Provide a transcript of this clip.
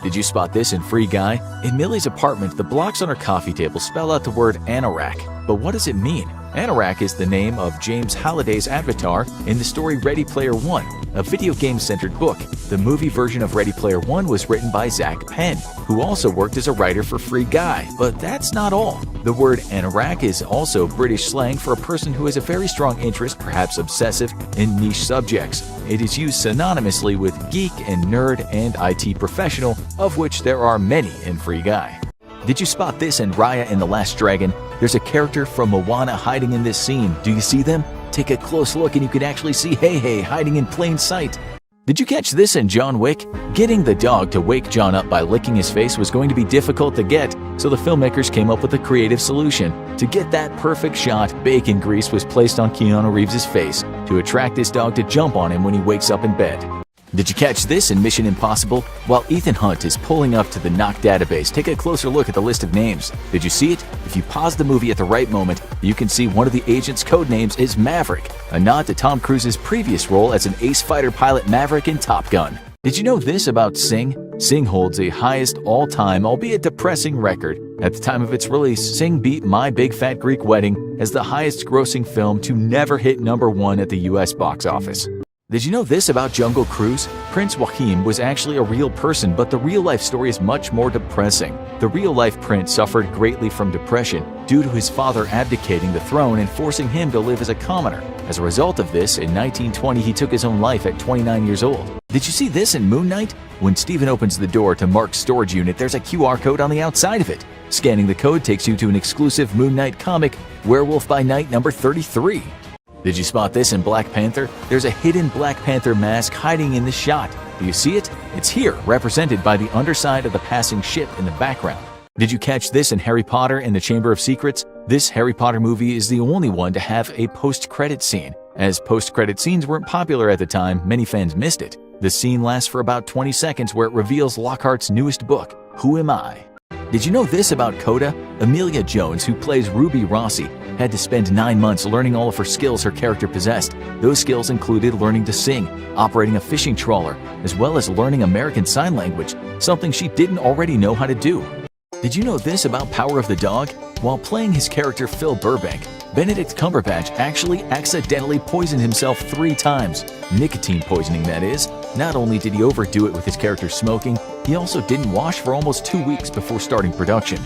Did you spot this in Free Guy? In Millie's apartment, the blocks on her coffee table spell out the word anorak. But what does it mean? Anorak is the name of James Halliday's avatar in the story Ready Player One, a video game-centered book. The movie version of Ready Player One was written by Zach Penn, who also worked as a writer for Free Guy. But that's not all. The word anorak is also British slang for a person who has a very strong interest, perhaps obsessive, in niche subjects. It is used synonymously with geek and nerd and IT professional, of which there are many in Free Guy. Did you spot this in Raya and the Last Dragon? There's a character from Moana hiding in this scene. Do you see them? Take a close look and you can actually see Hey hiding in plain sight. Did you catch this in John Wick? Getting the dog to wake John up by licking his face was going to be difficult to get, so the filmmakers came up with a creative solution. To get that perfect shot, bacon grease was placed on Keanu Reeves' face to attract his dog to jump on him when he wakes up in bed. Did you catch this in Mission Impossible? While Ethan Hunt is pulling up to the NOC database, take a closer look at the list of names. Did you see it? If you pause the movie at the right moment, you can see one of the agent's code names is Maverick, a nod to Tom Cruise's previous role as an ace fighter pilot Maverick in Top Gun. Did you know this about Sing? Sing holds the highest all-time, albeit depressing record. At the time of its release, Sing beat My Big Fat Greek Wedding as the highest-grossing film to never hit #1 at the US box office. Did you know this about Jungle Cruise? Prince Joachim was actually a real person, but the real-life story is much more depressing. The real-life prince suffered greatly from depression due to his father abdicating the throne and forcing him to live as a commoner. As a result of this, in 1920 he took his own life at 29 years old. Did you see this in Moon Knight? When Stephen opens the door to Mark's storage unit, there's a QR code on the outside of it. Scanning the code takes you to an exclusive Moon Knight comic, Werewolf by Night number 33. Did you spot this in Black Panther? There's a hidden Black Panther mask hiding in the shot. Do you see it? It's here, represented by the underside of the passing ship in the background. Did you catch this in Harry Potter and the Chamber of Secrets? This Harry Potter movie is the only one to have a post-credit scene. As post-credit scenes weren't popular at the time, many fans missed it. The scene lasts for about 20 seconds where it reveals Lockhart's newest book, Who Am I? Did you know this about Coda? Amelia Jones, who plays Ruby Rossi, had to spend 9 months learning all of her skills her character possessed. Those skills included learning to sing, operating a fishing trawler, as well as learning American Sign Language, something she didn't already know how to do. Did you know this about Power of the Dog? While playing his character Phil Burbank, Benedict Cumberbatch actually accidentally poisoned himself 3 times. Nicotine poisoning, that is. Not only did he overdo it with his character smoking, he also didn't wash for almost 2 weeks before starting production.